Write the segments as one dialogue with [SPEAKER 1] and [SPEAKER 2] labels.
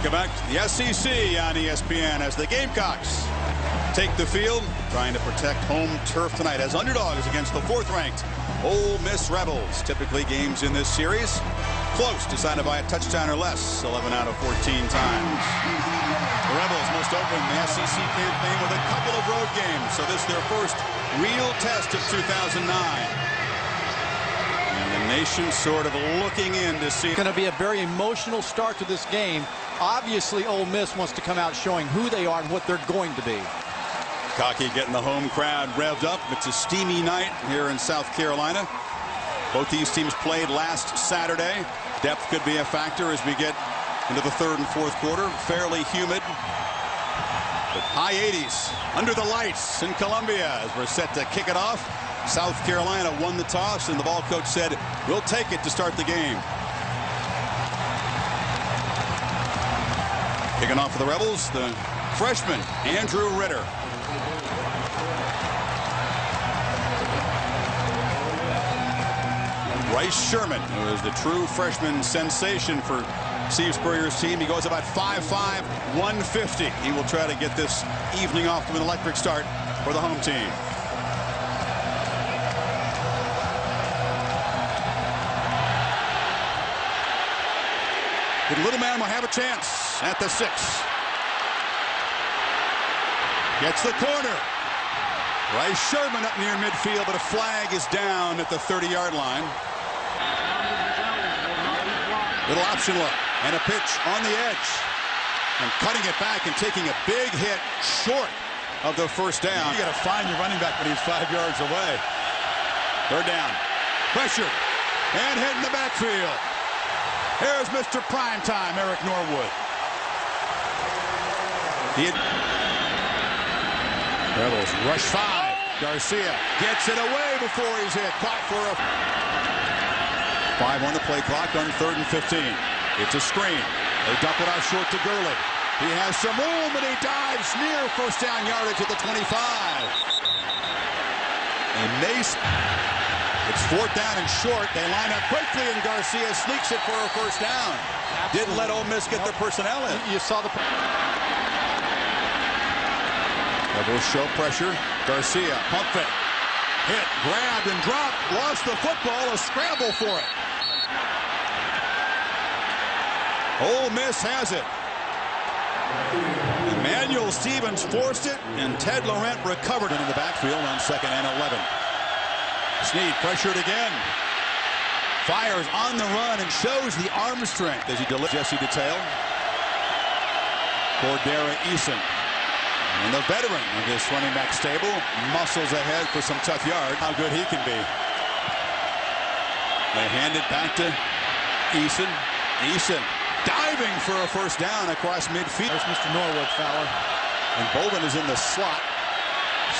[SPEAKER 1] Welcome back to the SEC on ESPN as the Gamecocks take the field, trying to protect home turf tonight as underdogs against the 4th-ranked Ole Miss Rebels. Typically games in this series close, decided by a touchdown or less 11 out of 14 times. The Rebels must open the SEC campaign with a couple of road games, so this is their first real test of 2009. And the nation sort of looking in to see.
[SPEAKER 2] It's going to be a very emotional start to this game. Obviously, Ole Miss wants to come out showing who they are and what they're going to be.
[SPEAKER 1] Cocky getting the home crowd revved up. It's a steamy night here in South Carolina. Both these teams played last Saturday. Depth could be a factor as we get into the 3rd and 4th quarter. Fairly humid. But high 80s under the lights in Columbia as we're set to kick it off. South Carolina won the toss, and the ball coach said, "We'll take it to start the game." Kicking off for the Rebels, the freshman, Andrew Ritter. Bryce Sherman, who is the true freshman sensation for Steve Spurrier's team. He goes about 5'5", 150. He will try to get this evening off to an electric start for the home team. The little man will have a chance at the 6. Gets the corner. Bryce Sherman up near midfield, but a flag is down at the 30-yard line. Little option look and a pitch on the edge. And cutting it back and taking a big hit short of the first down. You got to find your running back when he's 5 yards away. 3rd down. Pressure. And hit in the backfield. Here's Mr. Primetime, Eric Norwood. Rebels rush 5. Garcia gets it away before he's hit. Caught for a 5 on the play clock on 3rd and 15. It's a screen. They dump it out short to Gurley. He has some room and he dives near first down yardage at the 25. And Mace. It's 4th down and short. They line up quickly, and Garcia sneaks it for a first down. Absolutely. Didn't let Ole Miss get their personnel in.
[SPEAKER 2] You saw the...
[SPEAKER 1] Rebels show pressure. Garcia, pump it. Hit, grabbed, and dropped. Lost the football. A scramble for it. Ole Miss has it. Emmanuel Stevens forced it, and Ted Laurent recovered it in the backfield on 2nd and 11. Snead pressured again. Fires on the run and shows the arm strength as he delivers. Jesse Detail. Cordera Eason. And the veteran of this running back stable muscles ahead for some tough yards. How good he can be. They hand it back to Eason. Eason diving for a first down across midfield.
[SPEAKER 2] There's Mr. Norwood, fella.
[SPEAKER 1] And Bolden is in the slot.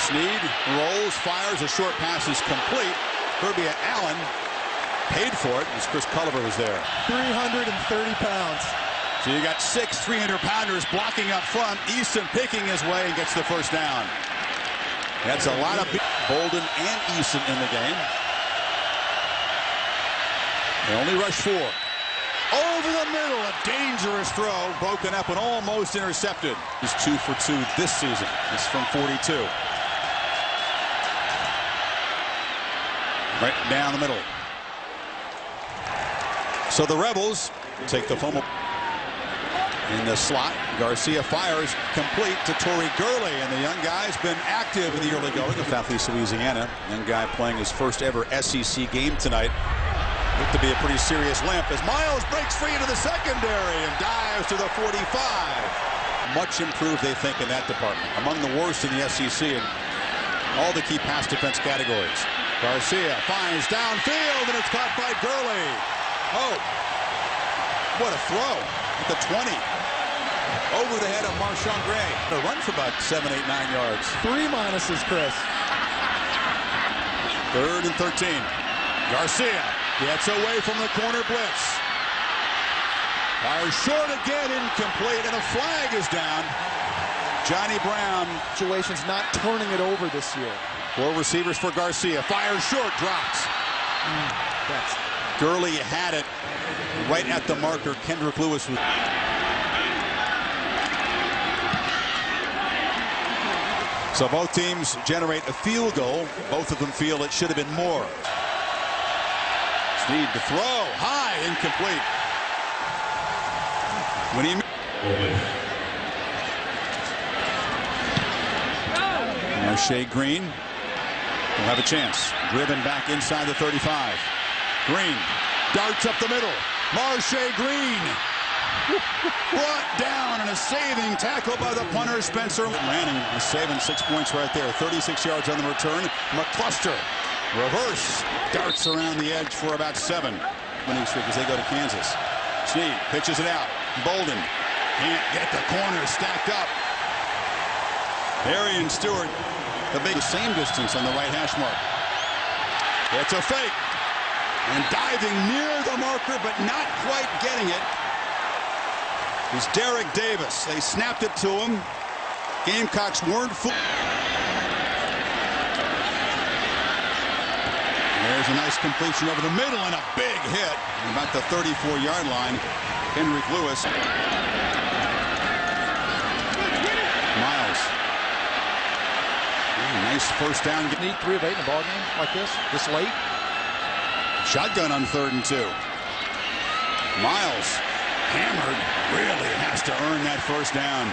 [SPEAKER 1] Snead rolls, fires, a short pass is complete. Kirby Allen paid for it as Chris Culliver was there.
[SPEAKER 2] 330 pounds.
[SPEAKER 1] So you got 6 300-pounders blocking up front. Easton picking his way and gets the first down. That's a lot of Bolden and Easton in the game. They only rush 4. Over the middle, a dangerous throw, broken up and almost intercepted. He's 2 for 2 this season. This is from 42. Right down the middle. So the Rebels take the fumble in the slot. Garcia fires complete to Torrey Gurley, and the young guy's been active in the early going of Southeast Louisiana. Young guy playing his first ever SEC game tonight. Looked to be a pretty serious limp as Miles breaks free into the secondary and dives to the 45. Much improved, they think, in that department. Among the worst in the SEC in all the key pass defense categories. Garcia finds downfield, and it's caught by Gurley. Oh, what a throw at the 20. Over the head of Marshawn Gray. A run for about 7, 8, 9 yards.
[SPEAKER 2] 3 minuses, Chris.
[SPEAKER 1] 3rd and 13. Garcia gets away from the corner blitz. Fires short again, incomplete, and a flag is down. Johnny Brown.
[SPEAKER 2] Situation's not turning it over this year.
[SPEAKER 1] 4 receivers for Garcia. Fires short, drops. Gurley had it right at the marker. Kendrick Lewis was. So both teams generate a field goal. Both of them feel it should have been more. Snead to throw. High. Incomplete. When he... Shea Green will have a chance. Driven back inside the 35. Green darts up the middle. Marche Green brought down, and a saving tackle by the punter Spencer Lanning is saving 6 points right there. 36 yards on the return. McCluster reverse darts around the edge for about 7. Winning streak as they go to Kansas. Snead pitches it out. Bolden can't get the corner stacked up. Arian Stewart, the same distance on the right hash mark. It's a fake. And diving near the marker, but not quite getting it, is Derek Davis. They snapped it to him. Gamecocks weren't fooled. There's a nice completion over the middle and a big hit. About the 34-yard line. Henrik Lewis. Miles. Nice first down.
[SPEAKER 2] Need 3 of 8 in a ball game like this late.
[SPEAKER 1] Shotgun on 3rd and 2. Miles hammered. Really has to earn that first down.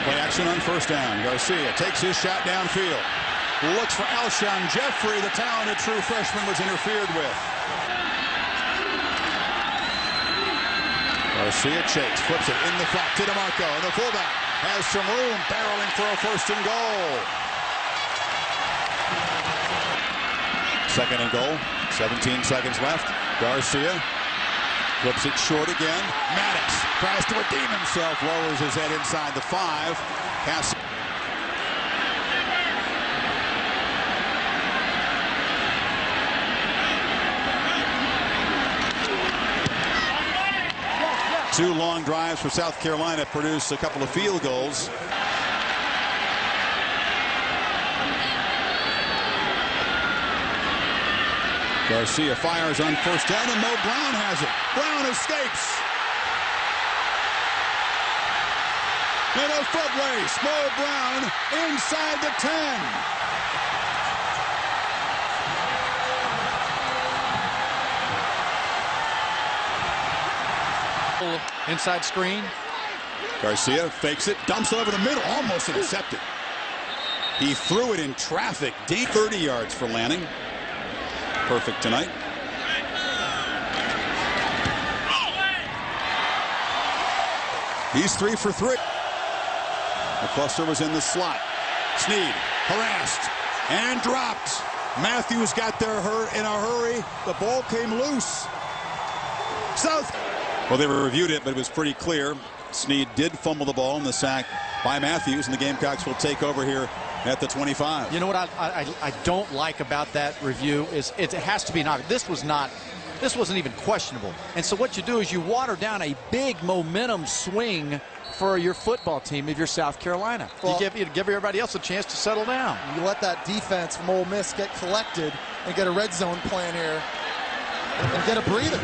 [SPEAKER 1] Play action on 1st down. Garcia takes his shot downfield. Looks for Alshon Jeffrey. The talented true freshman was interfered with. Garcia chase. Flips it in the flat to DeMarco. And the fullback has some room, barreling for a 1st and goal. 2nd and goal. 17 seconds left. Garcia flips it short again. Maddox tries to redeem himself. Lowers his head inside the 5. Pass. Two long drives for South Carolina produce a couple of field goals. Garcia fires on 1st down, and Mo Brown has it. Brown escapes. In a foot race, Mo Brown inside the 10.
[SPEAKER 2] Inside screen.
[SPEAKER 1] Garcia fakes it, dumps it over the middle, almost intercepted. He threw it in traffic. 30 yards for Lanning. Perfect tonight. He's 3 for 3. McCluster was in the slot. Snead harassed and dropped. Matthews got there in a hurry. The ball came loose. South. Well, they reviewed it, but it was pretty clear. Snead did fumble the ball in the sack by Matthews, and the Gamecocks will take over here at the 25.
[SPEAKER 2] You know what I don't like about that review is it has to be not. This wasn't even questionable. And so what you do is you water down a big momentum swing for your football team if you're South Carolina. Well, you give everybody else a chance to settle down.
[SPEAKER 3] You let that defense from Ole Miss get collected and get a red zone plan here and get a breather.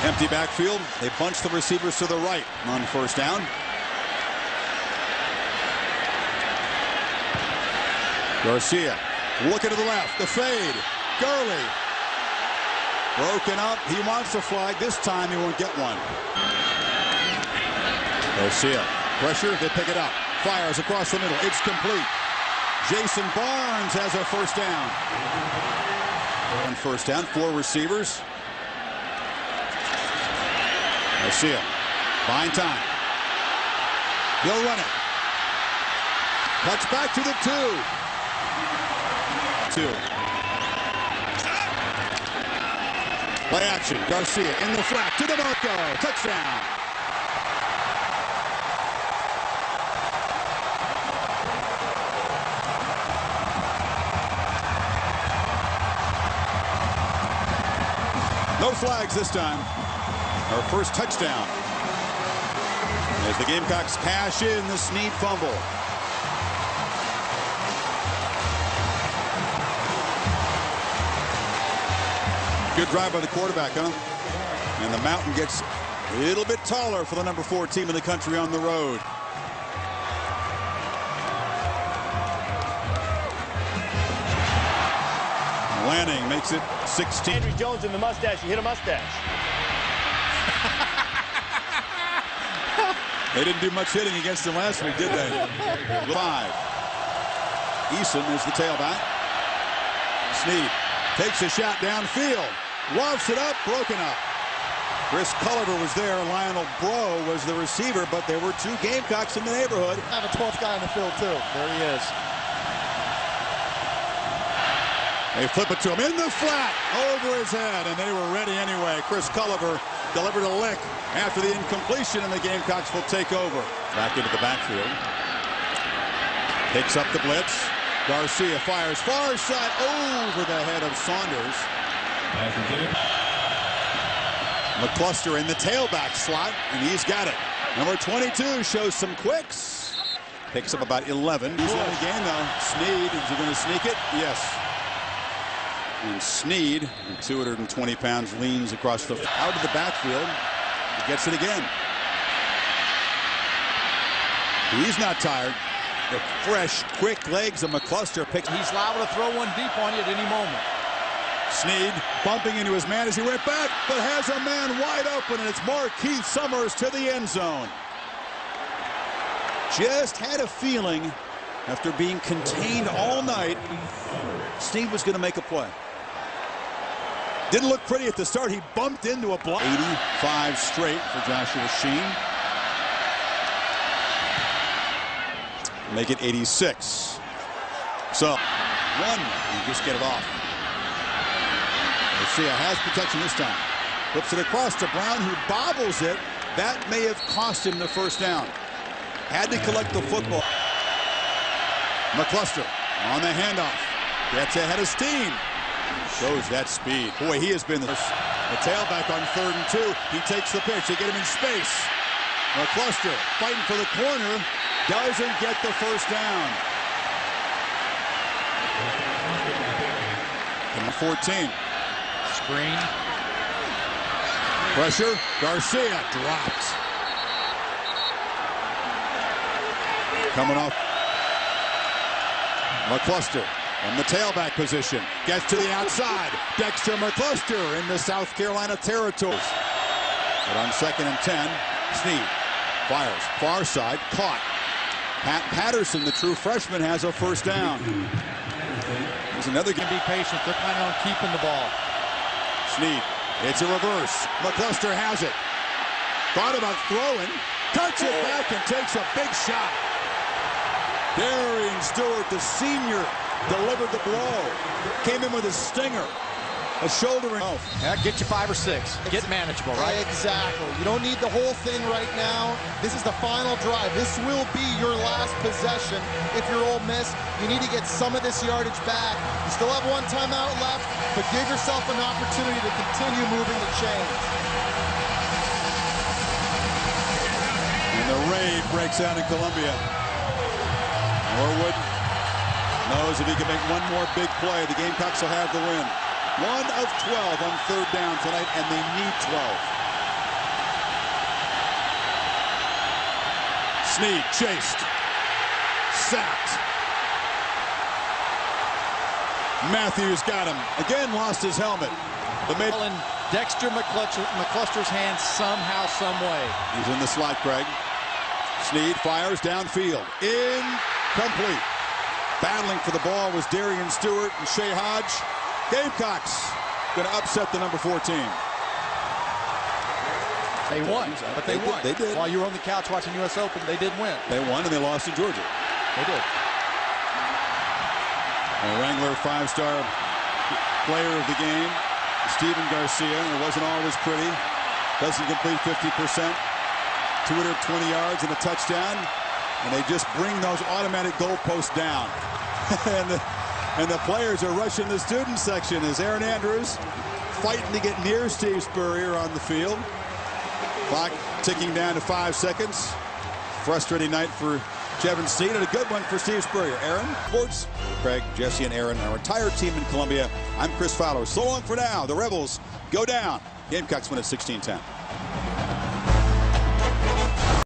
[SPEAKER 1] Empty backfield. They bunch the receivers to the right on 1st down. Garcia looking to the left. The fade. Gurley. Broken up. He wants a flag. This time he won't get one. Garcia. Pressure. They pick it up. Fires across the middle. It's complete. Jason Barnes has a 1st down. On 1st down. 4 receivers. Garcia. Buying time. He'll run it. Cuts back to the 2. Play action. Garcia in the flat to DeMarco. Touchdown. No flags this time. Our first touchdown. As the Gamecocks cash in the Snead fumble. Good drive by the quarterback, huh? And the Mountain gets A little bit taller for the number 4 team in the country on the road. Lanning makes it 16.
[SPEAKER 4] Andrew Jones in the mustache. You hit a mustache.
[SPEAKER 1] They didn't do much hitting against him last week, did they? 5. Eason is the tailback. Snead takes a shot downfield. Lofts it up, broken up. Chris Culliver was there. Lionel Bro was the receiver, but there were 2 Gamecocks in the neighborhood.
[SPEAKER 3] I have a 12th guy in the field, too.
[SPEAKER 2] There he is.
[SPEAKER 1] They flip it to him in the flat, over his head, and they were ready anyway. Chris Culliver delivered a lick after the incompletion, and the Gamecocks will take over. Back into the backfield. Takes up the blitz. Garcia fires far side over the head of Saunders. McCluster in the tailback slot, and he's got it. Number 22 shows some quicks. Picks up about 11. He's in the game now. Snead, is he going to sneak it? Yes. And Snead, 220 pounds, leans across the out of the backfield. He gets it again. He's not tired. The fresh, quick legs of McCluster picks.
[SPEAKER 2] He's liable to throw one deep on you at any moment.
[SPEAKER 1] Snead bumping into his man as he went back, but has a man wide open, and it's Markeith Summers to the end zone. Just had a feeling after being contained all night, Snead was going to make a play. Didn't look pretty at the start. He bumped into a block. 85 straight for Joshua Sheen. Make it 86. So, 1, you just get it off. Garcia has protection this time. Flips it across to Brown, who bobbles it. That may have cost him the first down. Had to collect the football. McCluster on the handoff. Gets ahead of Steen. Shows that speed. Boy, he has been the tailback on 3rd and 2. He takes the pitch. They get him in space. McCluster fighting for the corner. Doesn't get the first down. Number 14.
[SPEAKER 2] Screen.
[SPEAKER 1] Pressure. Garcia dropped. Coming off. McCluster in the tailback position. Gets to the outside. Dexter McCluster in the South Carolina territories. But on 2nd and 10, Snead fires. Far side. Caught. Pat Patterson, the true freshman, has a first down. There's another game.
[SPEAKER 2] Be patient. They're planning on keeping the ball.
[SPEAKER 1] Snead. It's a reverse. McCluster has it. Thought about throwing. Cuts it back and takes a big shot. Darian Stewart, the senior, delivered the blow. Came in with a stinger. A shoulder.
[SPEAKER 2] Yeah, get you 5 or 6. Get manageable, right?
[SPEAKER 3] Exactly. You don't need the whole thing right now. This is the final drive. This will be your last possession. If you're Ole Miss, you need to get some of this yardage back. You still have 1 timeout left, but give yourself an opportunity to continue moving the chains.
[SPEAKER 1] And the rave breaks out in Columbia. Norwood knows if he can make 1 more big play, the Gamecocks will have the win. 1 of 12 on 3rd down tonight, and they need 12. Snead chased. Sacked. Matthews got him. Again, lost his helmet.
[SPEAKER 2] In Dexter McCluster's hands somehow, some way.
[SPEAKER 1] He's in the slot, Craig. Snead fires downfield. Incomplete. Battling for the ball was Darian Stewart and Shea Hodge. Gamecocks going to upset the number 4 team.
[SPEAKER 2] They won, but they won.
[SPEAKER 1] They did.
[SPEAKER 2] While you were on the couch watching U.S. Open, they did win.
[SPEAKER 1] They won, and they lost to Georgia.
[SPEAKER 2] They did.
[SPEAKER 1] Wrangler 5-star player of the game, Stephen Garcia. It wasn't always pretty. Doesn't complete 50%. 220 yards and a touchdown. And they just bring those automatic goalposts down. and the players are rushing the student section as Aaron Andrews fighting to get near Steve Spurrier on the field. Clock ticking down to 5 seconds. Frustrating night for Jevin Steen and a good one for Steve Spurrier. Aaron, sports. Craig, Jesse, and Aaron, our entire team in Columbia. I'm Chris Fowler. So long for now. The Rebels go down. Gamecocks win at 16-10.